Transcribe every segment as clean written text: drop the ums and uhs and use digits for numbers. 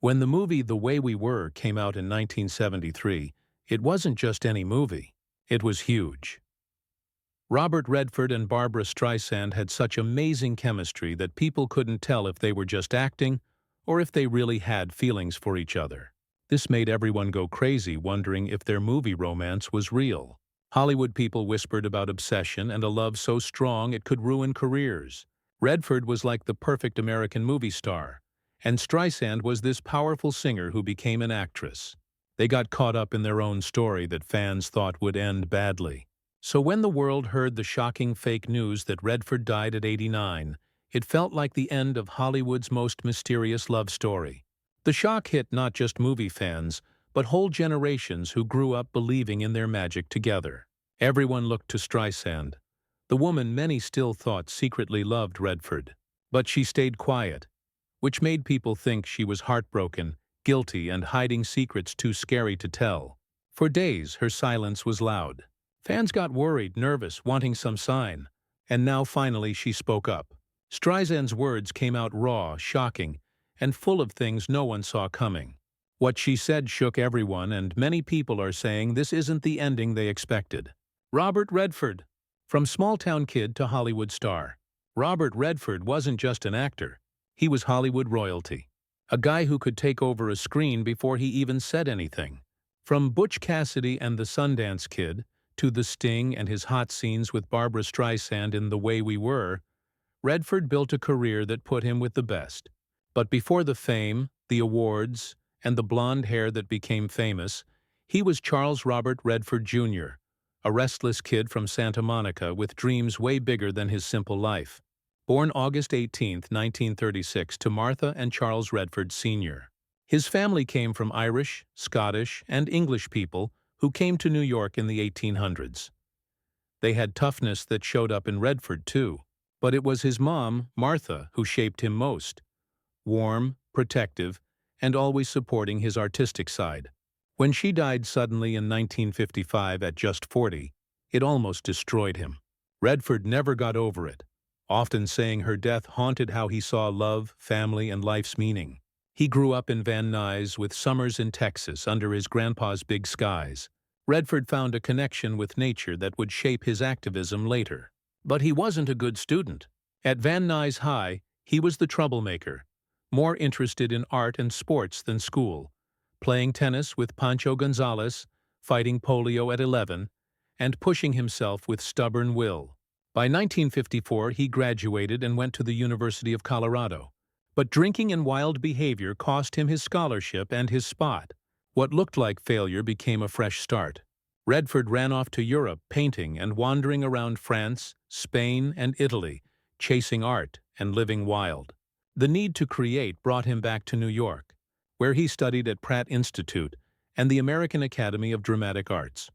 When the movie The Way We Were came out in 1973, it wasn't just any movie. It was huge. Robert Redford and Barbra Streisand had such amazing chemistry that people couldn't tell if they were just acting or if they really had feelings for each other. This made everyone go crazy, wondering if their movie romance was real. Hollywood people whispered about obsession and a love so strong it could ruin careers. Redford was like the perfect American movie star, and Streisand was this powerful singer who became an actress. They got caught up in their own story that fans thought would end badly. So when the world heard the shocking fake news that Redford died at 89, it felt like the end of Hollywood's most mysterious love story. The shock hit not just movie fans, but whole generations who grew up believing in their magic together. Everyone looked to Streisand, the woman many still thought secretly loved Redford. But she stayed quiet, which made people think she was heartbroken, guilty, and hiding secrets too scary to tell. For days, her silence was loud. Fans got worried, nervous, wanting some sign. And now finally she spoke up. Streisand's words came out raw, shocking, and full of things no one saw coming. What she said shook everyone, and many people are saying this isn't the ending they expected. Robert Redford. From small-town kid to Hollywood star. Robert Redford wasn't just an actor. He was Hollywood royalty. A guy who could take over a screen before he even said anything. From Butch Cassidy and the Sundance Kid, to The Sting and his hot scenes with Barbra Streisand in The Way We Were, Redford built a career that put him with the best. But before the fame, the awards, and the blonde hair that became famous, he was Charles Robert Redford Jr., a restless kid from Santa Monica with dreams way bigger than his simple life. Born August 18, 1936, to Martha and Charles Redford Sr. His family came from Irish, Scottish, and English people who came to New York in the 1800s. They had toughness that showed up in Redford, too. But it was his mom, Martha, who shaped him most. Warm, protective, and always supporting his artistic side. When she died suddenly in 1955 at just 40, it almost destroyed him. Redford never got over it, often saying her death haunted how he saw love, family, and life's meaning. He grew up in Van Nuys with summers in Texas under his grandpa's big skies. Redford found a connection with nature that would shape his activism later. But he wasn't a good student. At Van Nuys High, he was the troublemaker, more interested in art and sports than school, playing tennis with Pancho Gonzalez, fighting polio at 11, and pushing himself with stubborn will. By 1954, he graduated and went to the University of Colorado. But drinking and wild behavior cost him his scholarship and his spot. What looked like failure became a fresh start. Redford ran off to Europe, painting and wandering around France, Spain, and Italy, chasing art and living wild. The need to create brought him back to New York, where he studied at Pratt Institute and the American Academy of Dramatic Arts.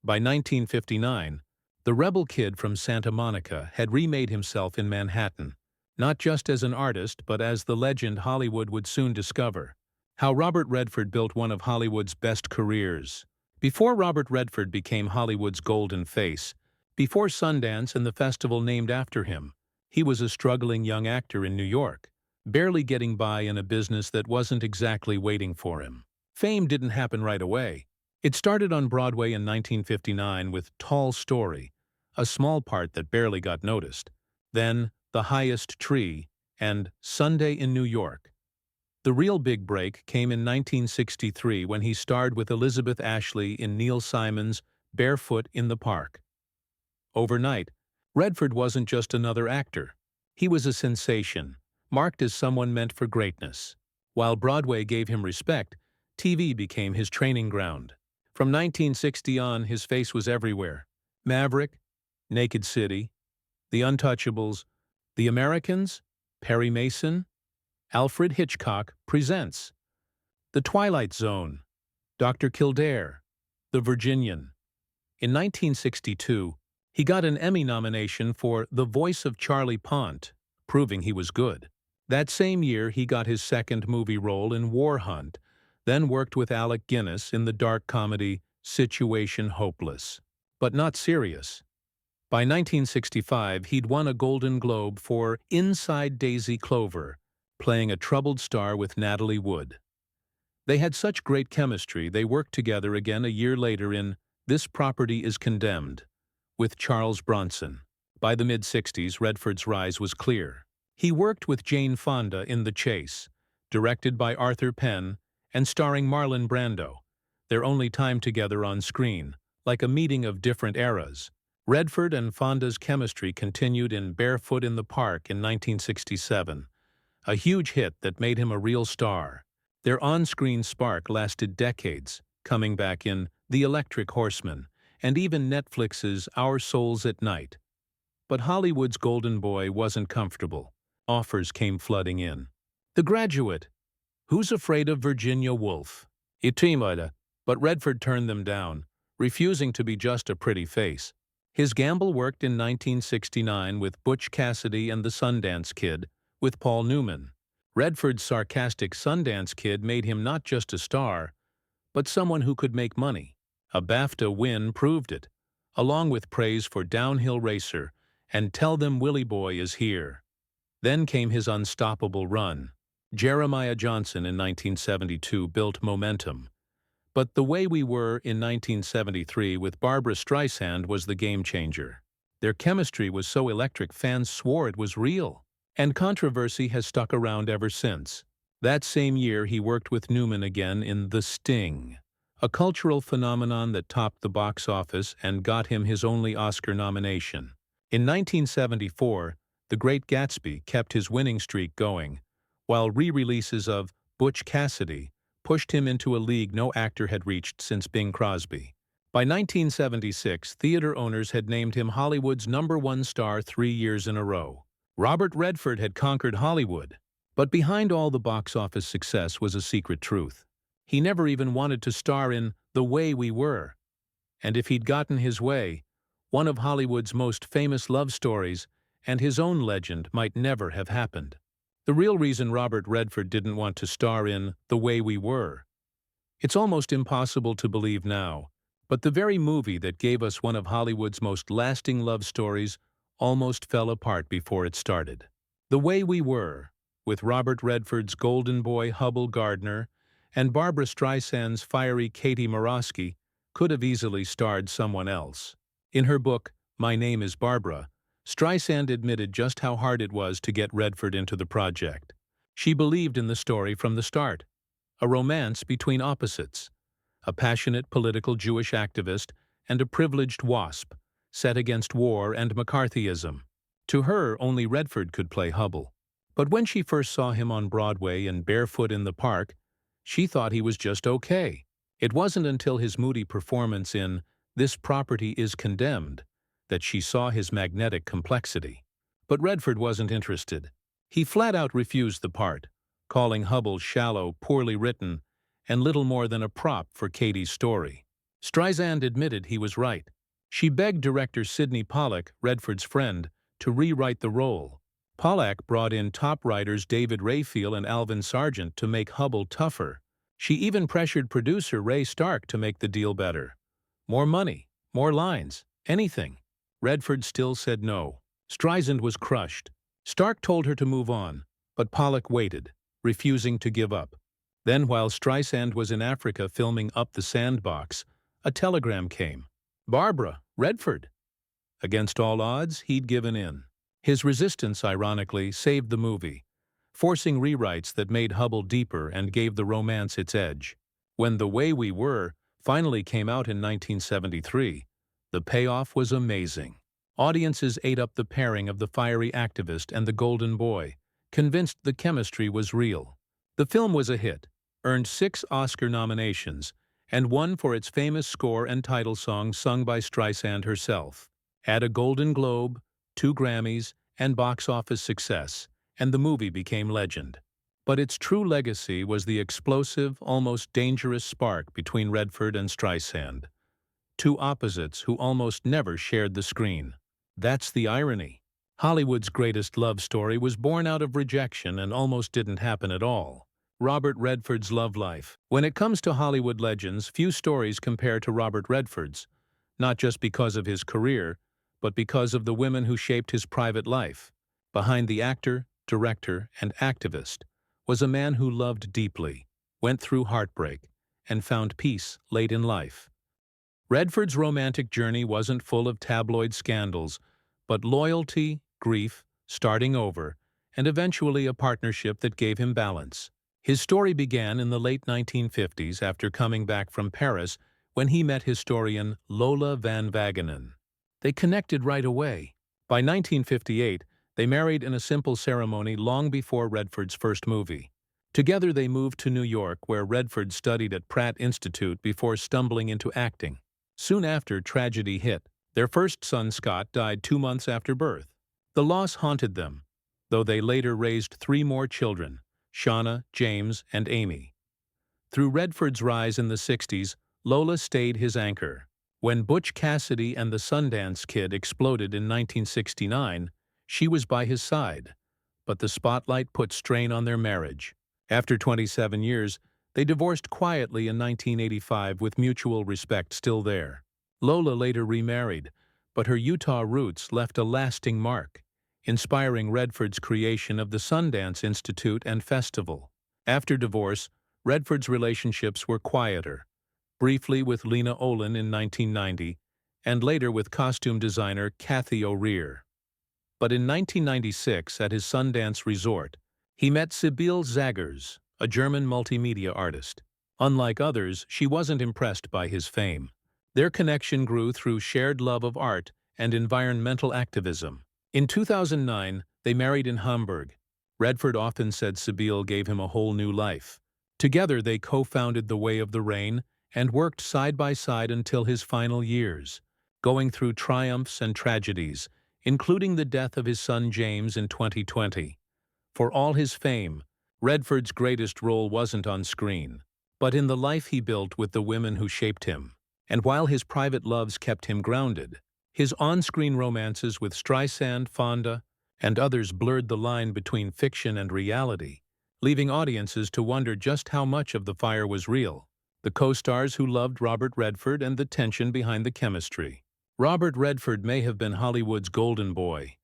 By 1959, the rebel kid from Santa Monica had remade himself in Manhattan, not just as an artist but as the legend Hollywood would soon discover. How Robert Redford built one of Hollywood's best careers. Before Robert Redford became Hollywood's golden face, before Sundance and the festival named after him, he was a struggling young actor in New York, barely getting by in a business that wasn't exactly waiting for him. Fame didn't happen right away. It started on Broadway in 1959 with Tall Story, a small part that barely got noticed. Then The Highest Tree and Sunday in New York. The real big break came in 1963 when he starred with Elizabeth Ashley in Neil Simon's Barefoot in the Park. Overnight, Redford wasn't just another actor. He was a sensation, marked as someone meant for greatness. While Broadway gave him respect, TV became his training ground. From 1960 on, his face was everywhere. Maverick, Naked City, The Untouchables, The Americans, Perry Mason, Alfred Hitchcock Presents, The Twilight Zone, Dr. Kildare, The Virginian. In 1962, he got an Emmy nomination for The Voice of Charlie Pont, proving he was good. That same year, he got his second movie role in War Hunt, then worked with Alec Guinness in the dark comedy Situation Hopeless. But not serious. By 1965, he'd won a Golden Globe for Inside Daisy Clover, playing a troubled star with Natalie Wood. They had such great chemistry they worked together again a year later in This Property is Condemned, with Charles Bronson. By the mid-60s, Redford's rise was clear. He worked with Jane Fonda in The Chase, directed by Arthur Penn and starring Marlon Brando, their only time together on screen, like a meeting of different eras. Redford and Fonda's chemistry continued in Barefoot in the Park in 1967, a huge hit that made him a real star. Their on-screen spark lasted decades, coming back in The Electric Horseman and even Netflix's Our Souls at Night. But Hollywood's golden boy wasn't comfortable. Offers came flooding in. The Graduate, Who's Afraid of Virginia Woolf? But Redford turned them down, refusing to be just a pretty face. His gamble worked in 1969 with Butch Cassidy and the Sundance Kid, with Paul Newman. Redford's sarcastic Sundance Kid made him not just a star, but someone who could make money. A BAFTA win proved it, along with praise for Downhill Racer and Tell Them Willie Boy is Here. Then came his unstoppable run. Jeremiah Johnson in 1972 built momentum. But The Way We Were in 1973 with Barbra Streisand was the game-changer. Their chemistry was so electric fans swore it was real, and controversy has stuck around ever since. That same year he worked with Newman again in The Sting, a cultural phenomenon that topped the box office and got him his only Oscar nomination. In 1974, The Great Gatsby kept his winning streak going, while re-releases of Butch Cassidy pushed him into a league no actor had reached since Bing Crosby. By 1976, theater owners had named him Hollywood's #1 star 3 years in a row. Robert Redford had conquered Hollywood. But behind all the box office success was a secret truth. He never even wanted to star in The Way We Were. And if he'd gotten his way, one of Hollywood's most famous love stories and his own legend might never have happened. The real reason Robert Redford didn't want to star in The Way We Were. It's almost impossible to believe now, but the very movie that gave us one of Hollywood's most lasting love stories almost fell apart before it started. The Way We Were, with Robert Redford's golden boy Hubble Gardner and Barbra Streisand's fiery Katie Morosky, could have easily starred someone else. In her book, My Name is Barbara, Streisand admitted just how hard it was to get Redford into the project. She believed in the story from the start. A romance between opposites. A passionate political Jewish activist and a privileged WASP, set against war and McCarthyism. To her, only Redford could play Hubble. But when she first saw him on Broadway in Barefoot in the Park, she thought he was just okay. It wasn't until his moody performance in This Property is Condemned that she saw his magnetic complexity. But Redford wasn't interested. He flat-out refused the part, calling Hubble shallow, poorly written, and little more than a prop for Katie's story. Streisand admitted he was right. She begged director Sidney Pollack, Redford's friend, to rewrite the role. Pollack brought in top writers David Rayfield and Alvin Sargent to make Hubble tougher. She even pressured producer Ray Stark to make the deal better. More money, more lines, anything. Redford still said no. Streisand was crushed. Stark told her to move on, but Pollack waited, refusing to give up. Then, while Streisand was in Africa filming Up the Sandbox, a telegram came. Barbara, Redford. Against all odds, he'd given in. His resistance, ironically, saved the movie, forcing rewrites that made Hubble deeper and gave the romance its edge. When The Way We Were finally came out in 1973, the payoff was amazing. Audiences ate up the pairing of the fiery activist and the golden boy, convinced the chemistry was real. The film was a hit, earned 6 Oscar nominations, and won for its famous score and title song sung by Streisand herself. Add a Golden Globe, 2 Grammys, and box office success, and the movie became legend. But its true legacy was the explosive, almost dangerous spark between Redford and Streisand. 2 opposites who almost never shared the screen. That's the irony. Hollywood's greatest love story was born out of rejection and almost didn't happen at all. Robert Redford's love life. When it comes to Hollywood legends, few stories compare to Robert Redford's, not just because of his career, but because of the women who shaped his private life. Behind the actor, director, and activist was a man who loved deeply, went through heartbreak, and found peace late in life. Redford's romantic journey wasn't full of tabloid scandals, but loyalty, grief, starting over, and eventually a partnership that gave him balance. His story began in the late 1950s after coming back from Paris when he met historian Lola van Wagenen. They connected right away. By 1958, they married in a simple ceremony long before Redford's first movie. Together they moved to New York, where Redford studied at Pratt Institute before stumbling into acting. Soon after, tragedy hit. Their first son, Scott, died 2 months after birth. The loss haunted them, though they later raised 3 more children, Shauna, James, and Amy. Through Redford's rise in the 60s, Lola stayed his anchor. When Butch Cassidy and the Sundance Kid exploded in 1969, she was by his side, but the spotlight put strain on their marriage. After 27 years, they divorced quietly in 1985 with mutual respect still there. Lola later remarried, but her Utah roots left a lasting mark, inspiring Redford's creation of the Sundance Institute and Festival. After divorce, Redford's relationships were quieter, briefly with Lena Olin in 1990, and later with costume designer Kathy O'Rear. But in 1996, at his Sundance resort, he met Sibylle Zaggers, a German multimedia artist. Unlike others, she wasn't impressed by his fame. Their connection grew through shared love of art and environmental activism. In 2009, they married in Hamburg. Redford often said Sibylle gave him a whole new life. Together, they co-founded The Way of the Rain and worked side by side until his final years, going through triumphs and tragedies, including the death of his son James in 2020. For all his fame, Redford's greatest role wasn't on screen, but in the life he built with the women who shaped him. And while his private loves kept him grounded, his on-screen romances with Streisand, Fonda, and others blurred the line between fiction and reality, leaving audiences to wonder just how much of the fire was real. The co-stars who loved Robert Redford and the tension behind the chemistry. Robert Redford may have been Hollywood's golden boy,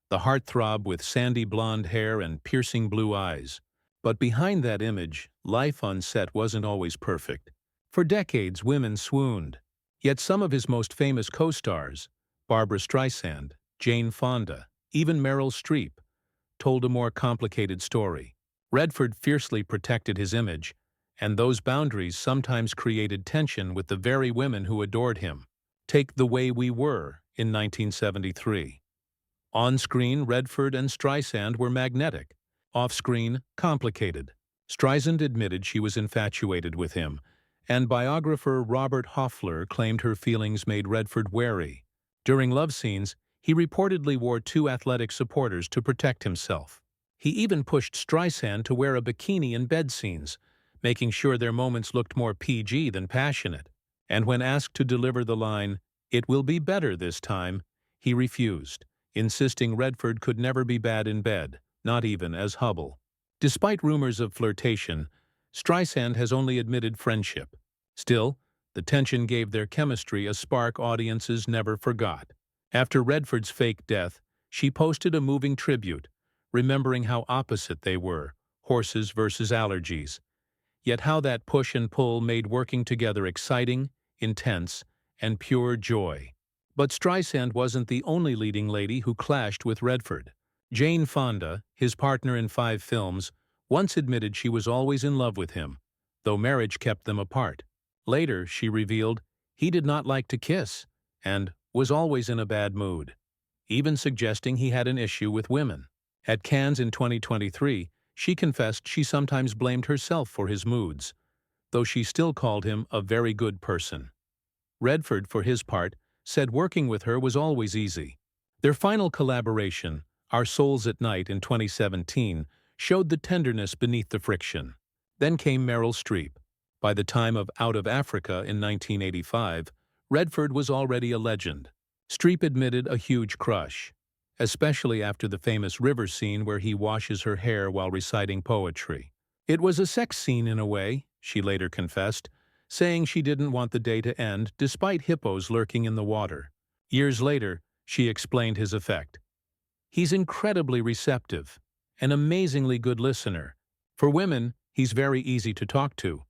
the heartthrob with sandy blonde hair and piercing blue eyes. But behind that image, life on set wasn't always perfect. For decades, women swooned. Yet some of his most famous co-stars, Barbra Streisand, Jane Fonda, even Meryl Streep, told a more complicated story. Redford fiercely protected his image, and those boundaries sometimes created tension with the very women who adored him. Take The Way We Were in 1973. On-screen, Redford and Streisand were magnetic. Off-screen, complicated. Streisand admitted she was infatuated with him, and biographer Robert Hoffler claimed her feelings made Redford wary. During love scenes, he reportedly wore 2 athletic supporters to protect himself. He even pushed Streisand to wear a bikini in bed scenes, making sure their moments looked more PG than passionate. And when asked to deliver the line, "It will be better this time," he refused, insisting Redford could never be bad in bed, not even as Hubble. Despite rumors of flirtation, Streisand has only admitted friendship. Still, the tension gave their chemistry a spark audiences never forgot. After Redford's fake death, she posted a moving tribute, remembering how opposite they were, horses versus allergies. Yet how that push and pull made working together exciting, intense, and pure joy. But Streisand wasn't the only leading lady who clashed with Redford. Jane Fonda, his partner in 5 films, once admitted she was always in love with him, though marriage kept them apart. Later, she revealed, he did not like to kiss and was always in a bad mood, even suggesting he had an issue with women. At Cannes in 2023, she confessed she sometimes blamed herself for his moods, though she still called him a very good person. Redford, for his part, said working with her was always easy. Their final collaboration, Our Souls at Night in 2017, showed the tenderness beneath the friction. Then came Meryl Streep. By the time of Out of Africa in 1985, Redford was already a legend. Streep admitted a huge crush, especially after the famous river scene where he washes her hair while reciting poetry. It was a sex scene in a way, she later confessed, saying she didn't want the day to end despite hippos lurking in the water. Years later, she explained his effect. He's incredibly receptive, an amazingly good listener. For women, He's very easy to talk to."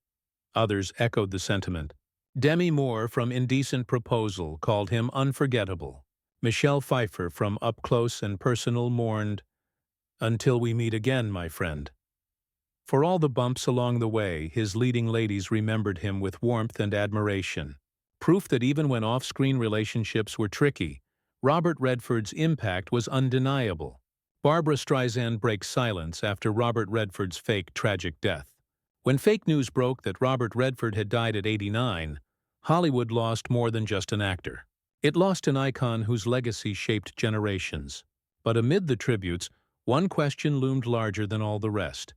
Others echoed the sentiment. Demi Moore from Indecent Proposal called him unforgettable. Michelle Pfeiffer from Up Close and Personal mourned, "Until we meet again, my friend." For all the bumps along the way, his leading ladies remembered him with warmth and admiration. Proof that even when off-screen relationships were tricky, Robert Redford's impact was undeniable. Barbra Streisand breaks silence after Robert Redford's fake tragic death. When fake news broke that Robert Redford had died at 89, Hollywood lost more than just an actor. It lost an icon whose legacy shaped generations. But amid the tributes, one question loomed larger than all the rest.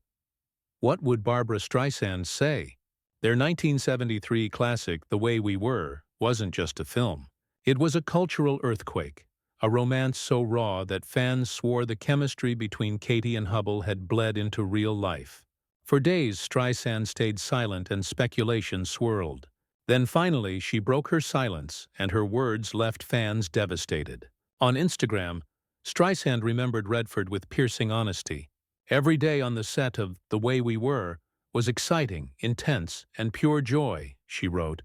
What would Barbra Streisand say? Their 1973 classic, The Way We Were, wasn't just a film. It was a cultural earthquake, a romance so raw that fans swore the chemistry between Katie and Hubble had bled into real life. For days, Streisand stayed silent and speculation swirled. Then finally, she broke her silence, and her words left fans devastated. On Instagram, Streisand remembered Redford with piercing honesty. "Every day on the set of The Way We Were was exciting, intense, and pure joy," she wrote.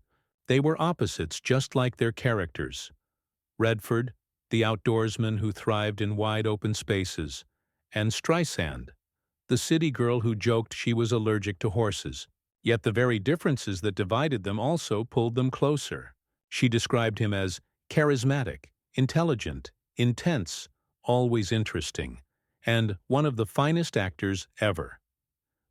"They were opposites just like their characters. Redford, the outdoorsman who thrived in wide-open spaces, and Streisand, the city girl who joked she was allergic to horses. Yet the very differences that divided them also pulled them closer." She described him as charismatic, intelligent, intense, always interesting, and one of the finest actors ever.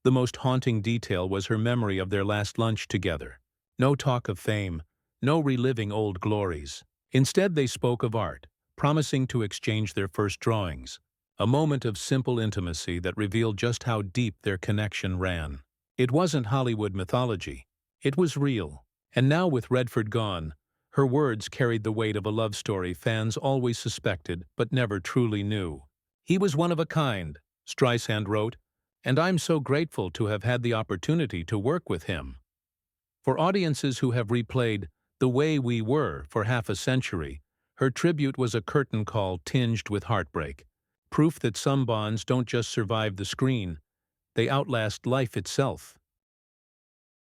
The most haunting detail was her memory of their last lunch together. No talk of fame, no reliving old glories. Instead, they spoke of art, promising to exchange their first drawings, a moment of simple intimacy that revealed just how deep their connection ran. It wasn't Hollywood mythology. It was real. And now, with Redford gone, her words carried the weight of a love story fans always suspected but never truly knew. "He was one of a kind," Streisand wrote, "and I'm so grateful to have had the opportunity to work with him." For audiences who have replayed The Way We Were for half a century, her tribute was a curtain call tinged with heartbreak, proof that some bonds don't just survive the screen, they outlast life itself.